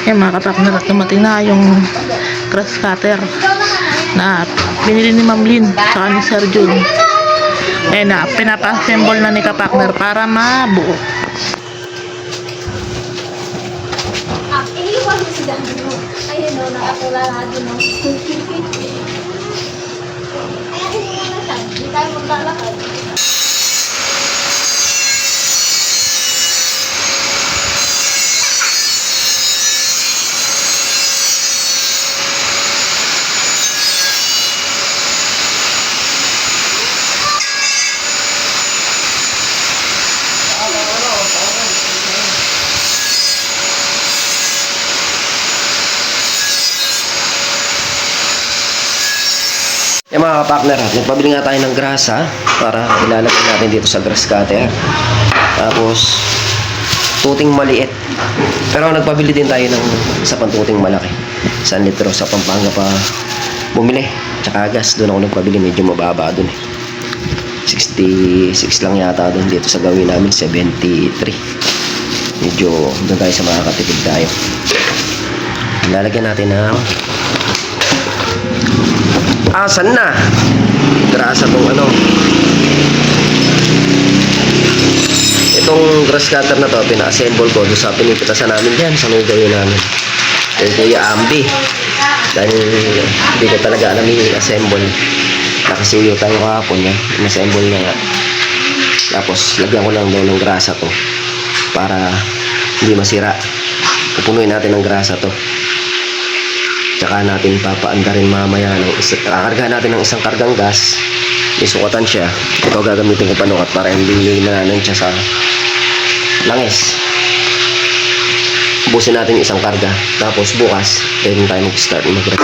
Yan mga kapakner, at dumating na yung grass cutter na binili ni Ma'am Lynn tsaka ni Sir Jun. Na pinapa-assemble na ni kapakner para mabuo. Iniwan mo si Dami mo. Ayun o, nakatula na din o. Ayan mo na siya. Hindi tayo maglalakad. Yung mga kapakner, nagpabili nga tayo ng grasa para ilalagay natin dito sa grass cutter. Tapos, tuting maliit. Pero nagpabili din tayo ng isa pang tuting malaki. 1 litro sa Pampanga pa bumili. Tsaka gas, doon ako nagpabili. Medyo mababa doon eh. 66 lang yata doon. Dito sa gawin namin, 73. Medyo doon tayo sa makakatipid tayo. Ilalagyan natin ng asan na grasa tong ano, itong grass cutter na to. Pina-assemble ko doon sa pinipitasan namin dyan sa may gawin namin kay Kuya Ambi, dahil hindi ko talaga alam yung assemble. Nakasuyo tayo kahapon yan, in-assemble niya nga. Tapos lagyan ko lang daw ng grasa to para hindi masira. Pupunuin natin ng grasa to. Tsaka natin papaanda rin mamaya ng kakargahan natin ng isang kargang gas. May sukatan siya. Ito gagamitin ko panukat para hindi nananan siya sa langis. Ubusin natin yung isang karga. Tapos bukas, pwede tayo mag-start mag-grasa.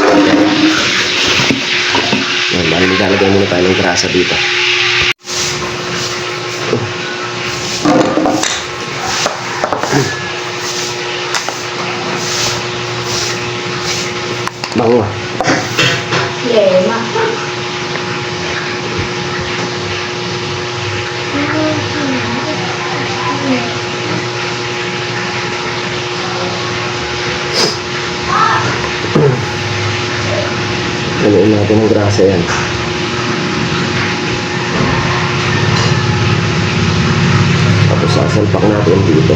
Yan, bali nilalagay muna tayo ng grasa dito. Bango. Lema. Haluin natin ng grasa yan. Tapos sasalpak natin dito.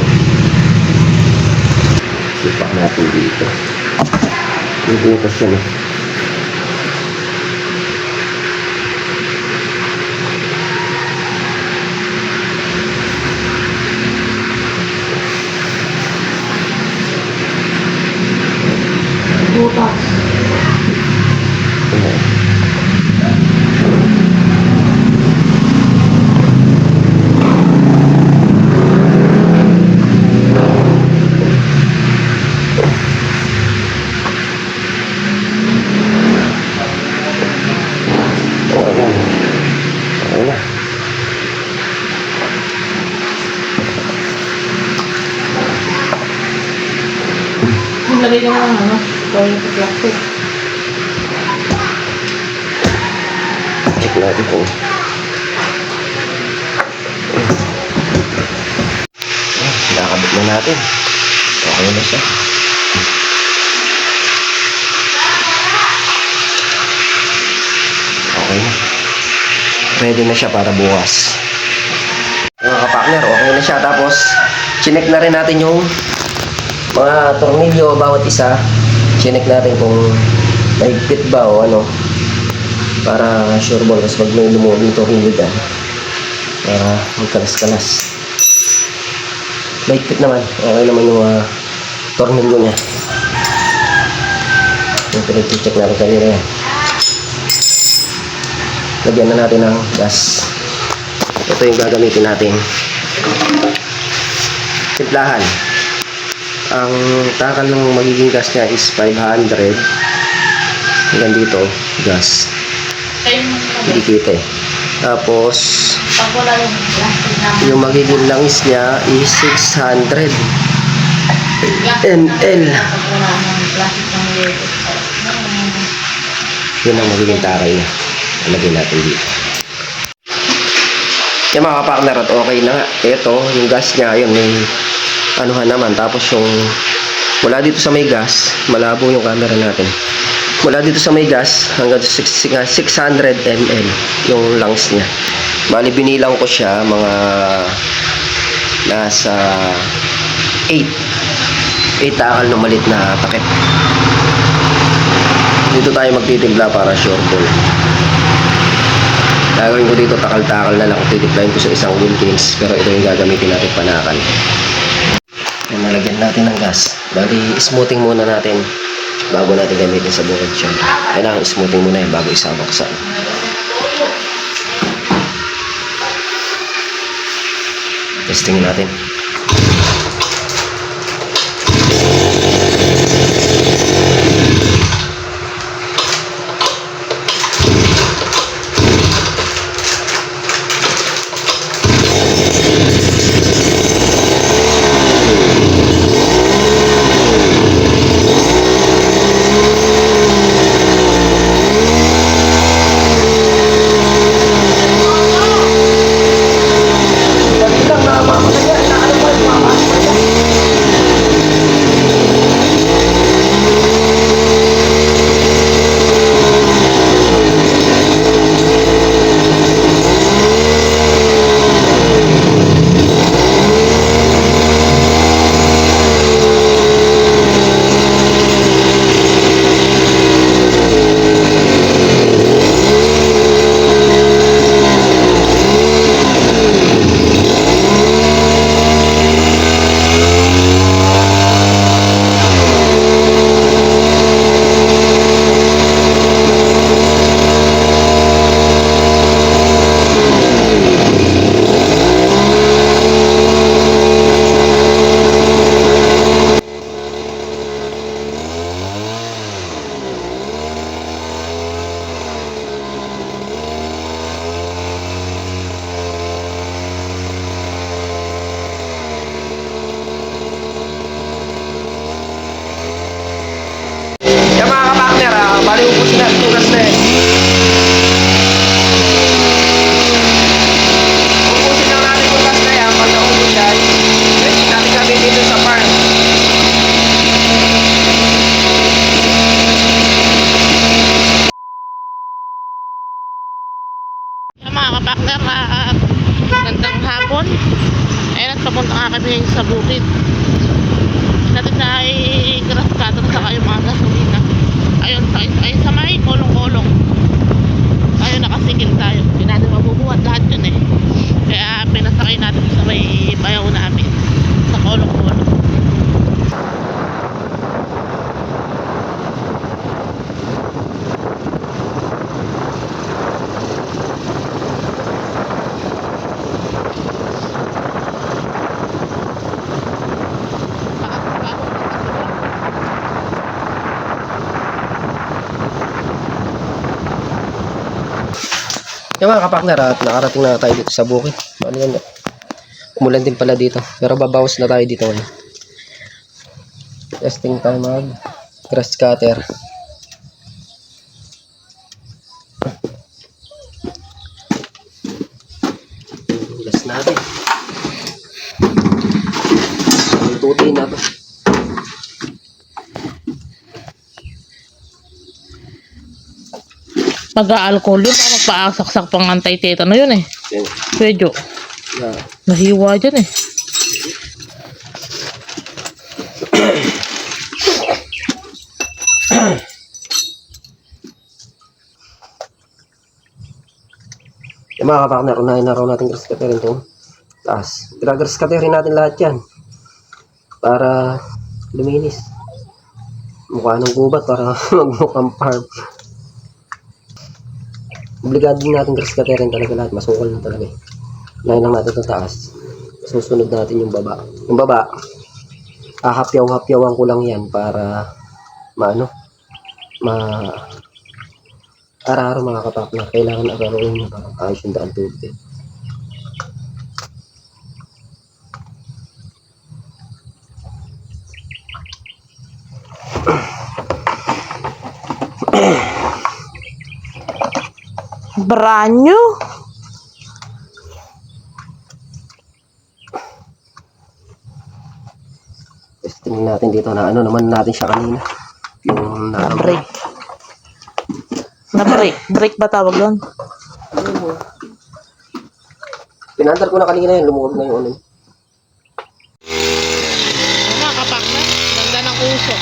Salpak natin dito. Yung butas yan eh. Butas. Lagay ka na ng going to plastic. Check natin kung nakakabit na natin. Okay na siya. Okay na. Ready na siya para bukas. Mga kapakner, okay na siya. Tapos, chinek na rin natin yung mga tornilyo bawat isa. Chinek natin kung mahigpit ba o ano, para sure ball. Kasi pag may lumubing tornilyo dyan, para magkalas-kalas. Mahigpit naman, okay naman yung mga tornilyo niya. Yung pinag-check natin kanina yan. Lagyan na natin ng gas. Ito yung gagamitin natin. Timplahan. Ang takal ng magiging gas niya is 500. Hanggang dito, gas. Hindi kita eh. Tapos, yung magiging langis niya is 600 ml. Yun ang magiging takal niya. Lagyan natin dito. Yung mga partner, at okay na nga. Ito, yung gas niya, yun, yung anuhan naman. Tapos yung Mula dito sa may gas, malabo yung camera natin. Mula dito sa may gas hanggang sa 600 ml yung lungs niya. Bali binilang ko siya mga nasa 8 takal na malit na takip. Dito tayo magtitimpla para sure ball. Gagawin ko dito takal-takal na lang. Titimplahin ko sa isang Wilkins, pero ito yung gagamitin natin panakan. Yan, nalagyan natin ng gas. Bali smoothing muna natin bago natin gamitin sa bukid siya. Kailangan smoothing muna yan bago isama ko sa testingin natin. Bali ubos na, tugas na eh. Ubusin lang natin tugas na yan. Pag naubos yan, ready natin kami dito sa farm. Mga kapakner, gandang hapon. Ayun at papunta nga kami sa bukid. Natin na ay grass cutter sa kayo mga gasolina. Ayun sa may kolong-kolong. Ayun, nakasikil tayo. Hindi natin mabubuhat lahat yun eh. Kaya pinasakay natin sa may bayaw namin. Sa kolong-kolong. Yung mga kapakner, at nakarating na tayo dito sa bukid. Ano yan? Umulan din pala dito. Pero babawas na tayo dito ngayon. Testing tayo mag grass cutter. Gas natin. Tututin na to. Mag-aalcohol yun. Baka magpaasaksak pang anti-tetano yun eh. Yan. Medyo. Yeah. Nahiwa dyan eh. Yung mga kapakner, unahin na raw natin grass cutter ito. Taas. Grass cutterin natin lahat yan. Para luminis. Mukha ng gubat para magmukhang farm. Obligado din natin grass cutterin talaga lahat. Masukal na talaga eh. Unahin lang natin ito taas. Susunod natin yung baba. Yung baba, hapyaw-hapyawan ko lang yan para araro mga kapakner. Kailangan araruin nyo para ayos yung daan tubig eh. Branyo. Tingnan natin dito na ano naman natin siya kanina. Yung Na-break. Na-break. Break ba tawag doon? Pinandar ko na kanina yun, lumuwag na yung ano. Mga kapakner, ganda ng usok.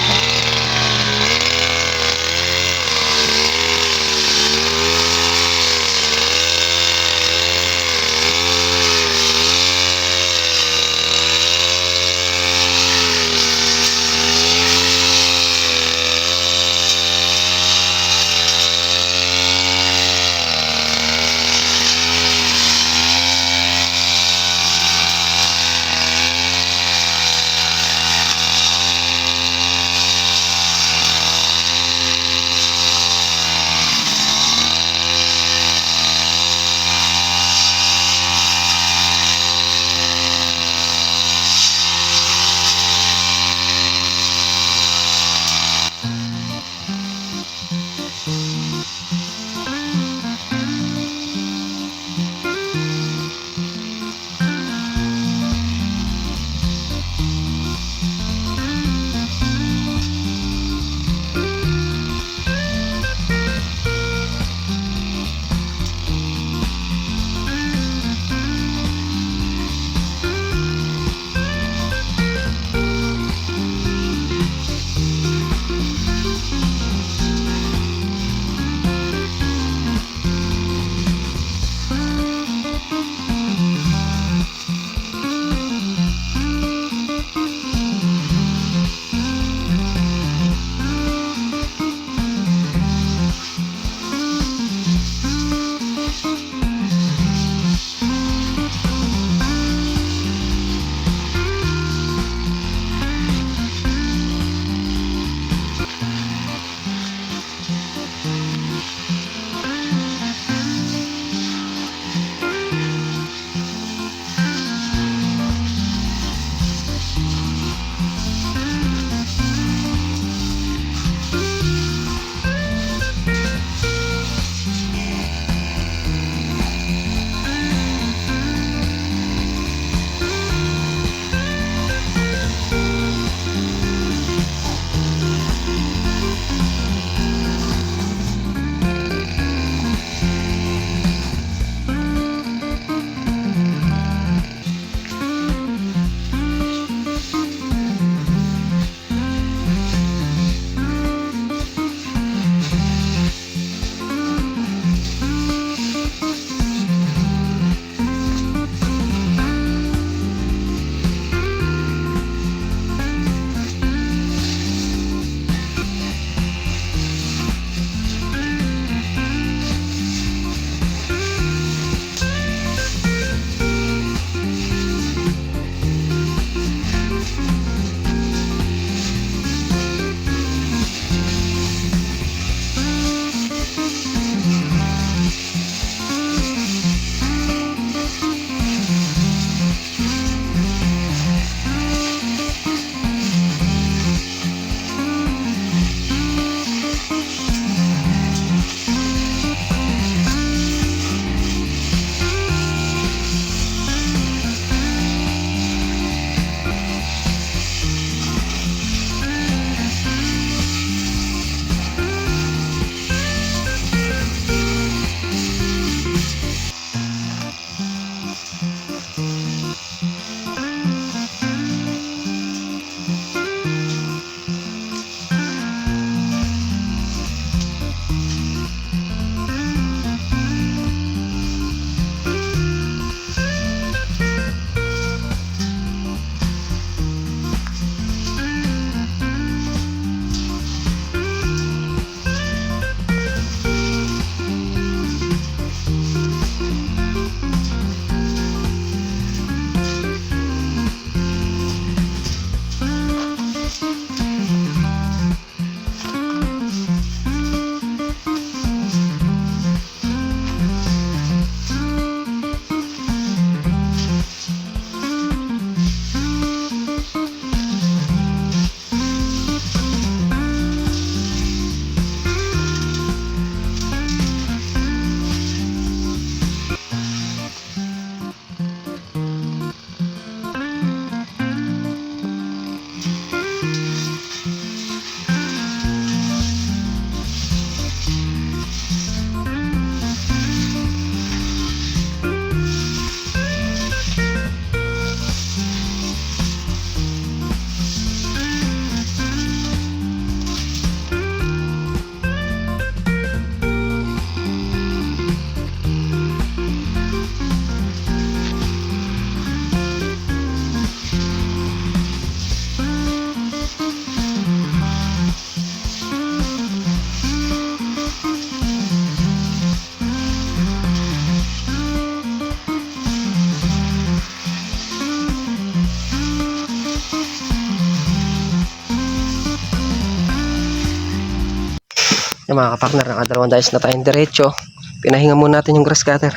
Yung mga kapartner, nakadalawang dice na tayong diretso. Pinahinga muna natin yung grass cutter.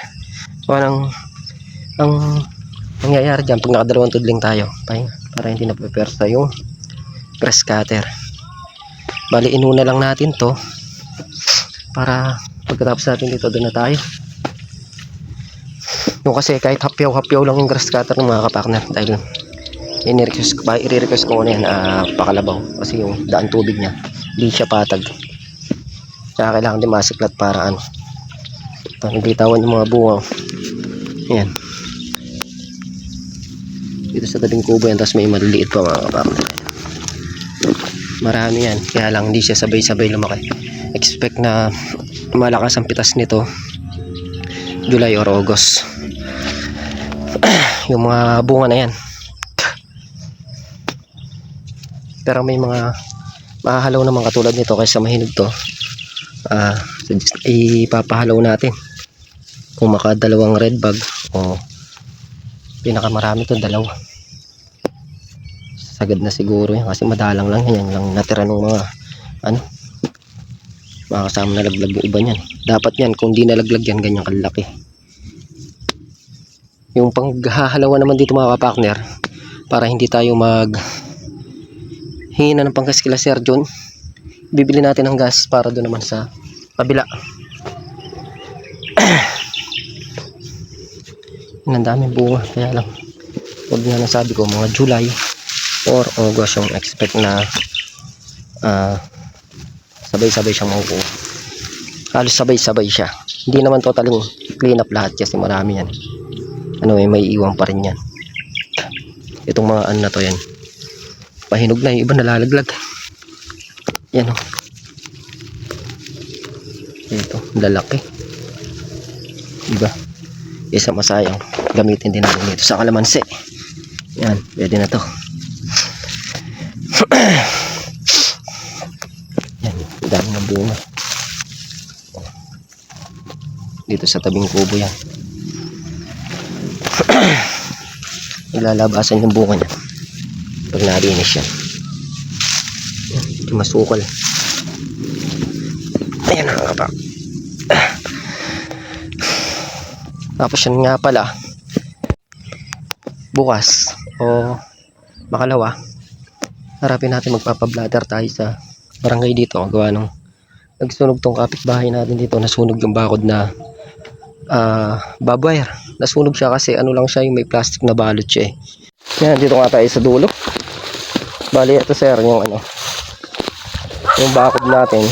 So ang mangyayari dyan pag nakadalawang tudling tayo, pahinga, para hindi napepersa yung grass cutter. Bali inuna lang natin to para pagkatapos natin dito doon na tayo. Yung kasi kahit hapyaw lang yung grass cutter ng mga kapartner, dahil i-request ko muna yan pakalabaw kasi yung daan tubig niya hindi siya patag. Kaya kailangan din masiklat para bitawan yung mga bunga. Ayan. Dito sa tabing kubo yan, tapos may maliliit pa mga kapartner. Marami yan, kaya lang hindi siya sabay-sabay lumaki. Expect na malakas ang pitas nito July or August. Yung mga bunga na yan. Pero may mga mahahalaw naman katulad nito, kaysa mahinog to. Ipapahalaw natin kung makadalawang red bag o pinakamarami to dalawa. Sagad na siguro yan kasi madalang lang yan lang natira ng mga mga kasama na laglag yung iba niyan. Dapat yan kung di nalaglag yan ganyang kalaki. Yung panghahalawan naman dito mga partner, para hindi tayo hingi na ng panggas kila Sir John, bibili natin ng gas para doon naman sa kabila. Ang daming bunga, kaya lang huwag nga nasabi ko mga July or August yung expect na sabay-sabay siyang makukuha. Halos sabay-sabay siya, hindi naman totaling clean up lahat kasi marami yan, may iwan pa rin yan. Itong mga na to yan, pahinog na, yung iba nalalaglag. Yan o, ito lalaki, diba? Isa masayang gamitin din natin dito sa kalamansi. Yan, pwede na to. Yan, dami ng bunga dito sa tabing kubo yan. Ilalabasan yung bunga niya pag narinis yan. Masukal. Ayan na nga ba. Tapos yan nga pala, bukas o makalawa, harapin natin magpapabladder tayo sa barangay dito. Gawa nung nagsunog tong kapitbahay natin dito, nasunog yung bakod na barbed wire. Nasunog siya kasi lang siya, yung may plastic na balot siya eh. Yan, dito nga tayo sa dulo. Bali ito sir, yung yung bakod natin,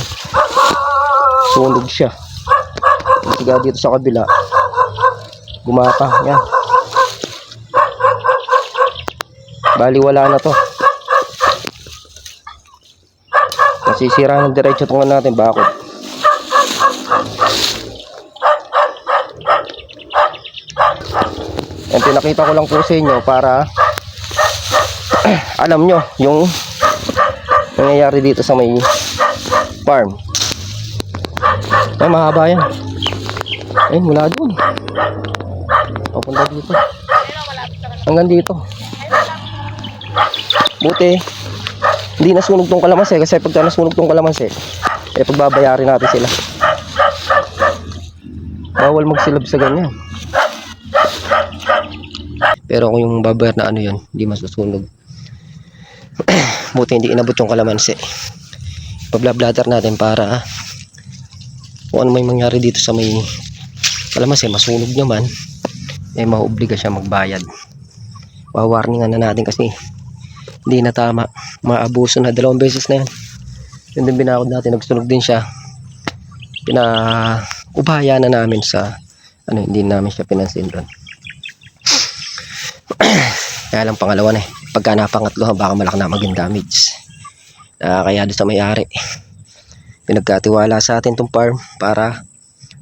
sunog siya. Kaya dito sa kabila, gumapa. Yan, bali wala na to, nasisira ng diretso tungan natin bakod. Yan, pinakita ko lang po sa inyo para alam nyo yung nangyayari dito sa may farm. Ay, mahaba yan. Ay, mula doon papunta dito hanggang dito. Buti hindi nasunog tong kalamansi, kasi pagka nasunog tong kalamansi pagbabayarin natin sila. Bawal magsilab sa ganyan. Pero kung yung babayar na yan, hindi masusunog. Buti hindi inabot yung kalamansi. Pablablatter natin para kung ano may mangyari dito sa may kalamansi, masunog naman, mauobliga siya magbayad. Wawarningan na natin kasi hindi na tama. Maabuso na, 2 beses na yan. Yun din binakod natin, nagsunog din siya. Ubaya na namin sa hindi namin siya pinansin doon. Kaya lang pangalawa na pagka napangatlo baka malaki na maging damage. Kaya doon sa may-ari, pinagkatiwala sa atin tong farm para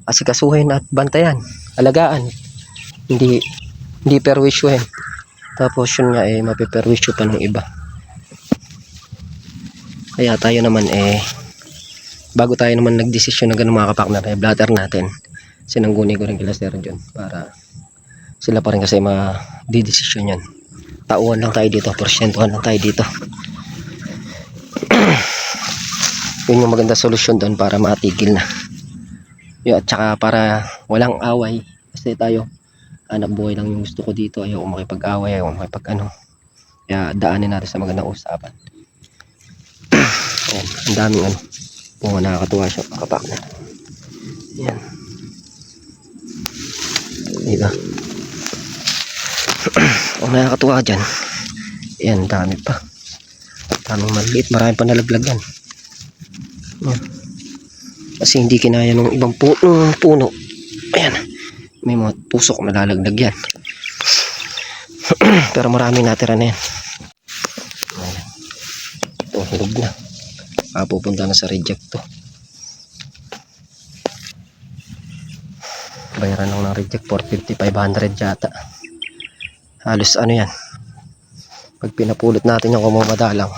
asikasuhin at bantayan, alagaan, hindi perwisyohin. Tapos yun nga mapiperwisyo pa ng iba. Kaya tayo naman bago tayo naman nagdesisyon na ganun mga kapakner, blatter natin, sinangguni ko rin kila Sir John para sila pa rin kasi ma-didesisyon yan. Tauhan lang tayo dito, porsyentuhan lang tayo dito. Yun yung maganda solusyon doon para matigil na. Yun, at saka para walang away. Kasi tayo, anak buhay lang yung gusto ko dito. Ayaw makipag-away, ayaw makipag ano. Kaya daanin natin sa magandang usapan. Ayan, ang daming ano. Bunga, nakakatuwa siya, kapak na. Ayan. Diba? Ang nakakatuwa dyan. Ayan, dami pa. Daming maliit, marami pa nalaglag yan. Ayan. Kasi hindi kinaya ng ibang puno. Ayan. May mga pusok nalalaglag yan. Pero marami natira na yan. Ayan. Ito, hirog na. Pupunta na sa reject to. Bayaran lang ng reject 450, 500 yata. Halos ano yan. Pag pinapulot natin yung kumamadalang,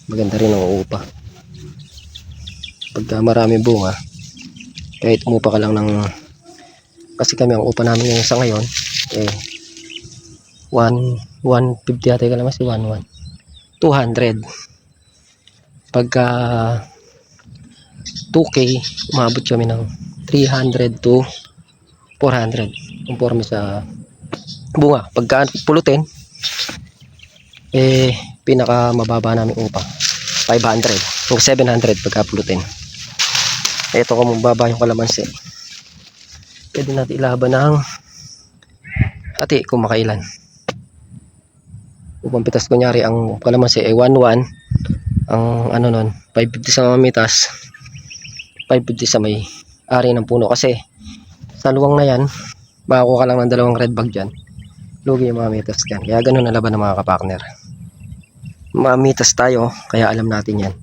maganda rin ang upa. Pagka marami bunga, kahit umupa ka lang ng, kasi kami ang upa namin ngayon sa ngayon eh 150 yata ka lang, mas 200 pagka 2K umabot kami ng 300 to 400 conforme sa bunga. Pagka pulutin eh pinaka mababa namin upa 500 o 700 pagka pulutin. Ito kung mababa yung kalamansi, pwede natin ilaban ng hati kung makailan. Upang pitas kunyari ang kalamansi ay 1-1, ang ano nun 550 sa mamitas, 550 sa may ari ng puno. Kasi sa luwang na yan makakuha ka lang ng 2 red bag dyan, lugi yung mga mitas dyan. Kaya ganun ang laban ng mga kapakner. Mga mitas tayo kaya alam natin yan.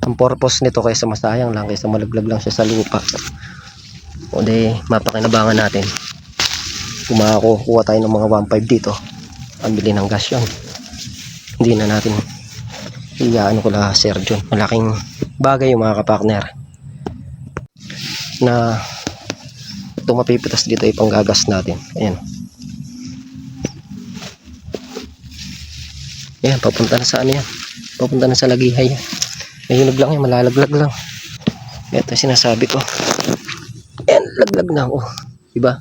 Ang purpose nito kaysa masayang lang, kaysa malaglag lang siya sa lupa, o di mapakinabangan natin kung makakuha tayo ng mga 1.5 dito, pambili ng gas yun. Hindi na natin iyaano ko lang Sir John. Malaking bagay yung mga kapakner na ito mapipitas dito ay panggagas natin. Ayan. Ayan, papunta na sa ano yan, papunta na sa lagihay yan. Ayunog lang yan, malalaglag lang. Ito sinasabi ko. Ayan, laglag na ako. Diba?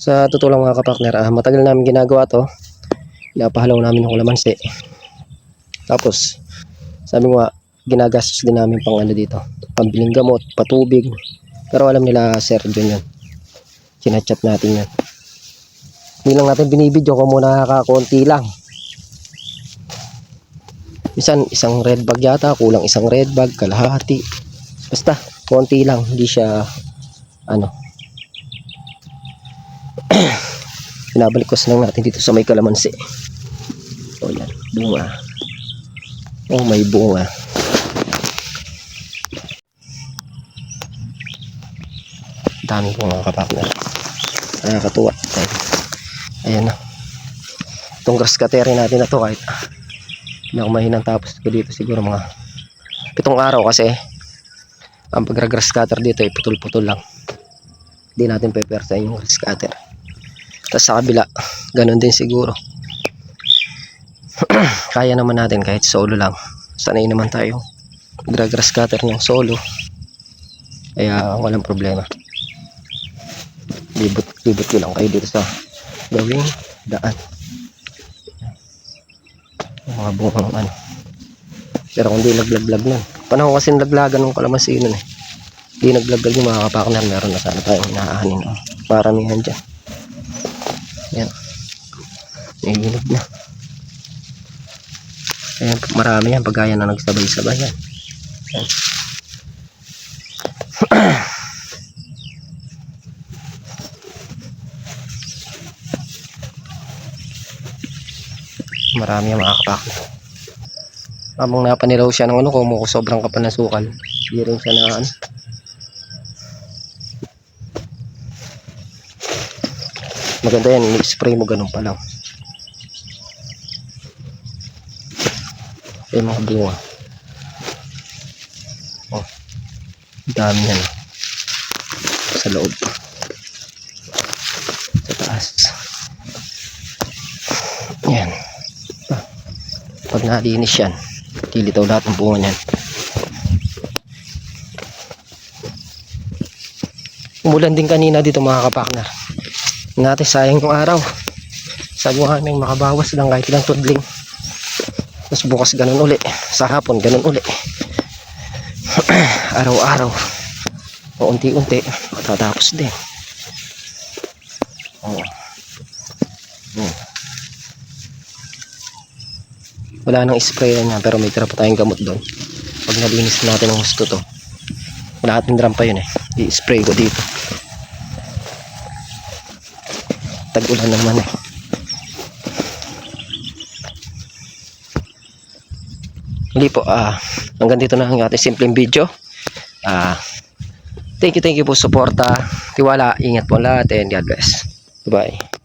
Sa totoo lang mga kapakner, matagal namin ginagawa to. Napahalaw namin ng kalamansi. Tapos, sabi ko nga, ginagastos din namin pang ano dito. Pambiling gamot, patubig. Pero alam nila Sir John yun. Chinachat natin yan. Hindi lang natin binibidyo kung muna kakakunti lang. Isang red bag yata, kulang isang red bag, kalahati. Basta, konti lang, hindi siya ano. Pinabalikos lang natin dito sa may kalamansi. O yan, bunga. Oh, may bunga. Dami bunga kapakner. Nakakatuwa. Ayan na. Itong grass cutter natin na to, kahit hindi ako mahinang tapos ko dito siguro mga 7 araw, kasi ang pag-grass cutter dito ay putol-putol lang. Hindi natin pepersahin yung grass cutter. Tapos sa kabila, ganun din siguro. Kaya naman natin kahit solo lang. Sanay naman tayo grass cutter ng solo. Kaya walang problema. Libot ko lang kayo dito sa gawing daan. Mga bungang ano. Pero kung di naglaglag nun, panahon kasi naglaglagan ng kalamansi nun eh. Di naglaglag yung mga kapakner, meron na sana tayong inaahanin. Paramihan dyan. Yan. Nahihinog na. Ayan, marami yan. Pagkaya na nagsabay-sabay yan. Yan. Marami yung mga kapakner. Habang napanilaw siya ng ano, kung sobrang kapal na sukal, hindi rin siya na ano. Maganda yan, i-spray mo ganun pa lang. Ay mga bunga. Oh, dami yan. Sa loob. Sa taas. Pag nalinis yan, tilitaw lahat ng bunga niyan. Umulan din kanina dito mga kapakner. Natin sayang yung araw. Sabi nga namin makabawas lang kahit ilang tudling. Tapos bukas ganun uli. Sa hapon ganun uli. Araw-araw. O unti-unti matatapos din. Oh. Wala nang spray niya pero may tira pa tayong gamot doon. Pag nalinis natin ang gusto to, wala ating drum pa yun eh. I-spray ko dito. Tag-ulan naman eh. Hindi po, hanggang dito na ang ating simpleng video. Thank you po suporta, tiwala, ingat po lahat, and God bless. Bye.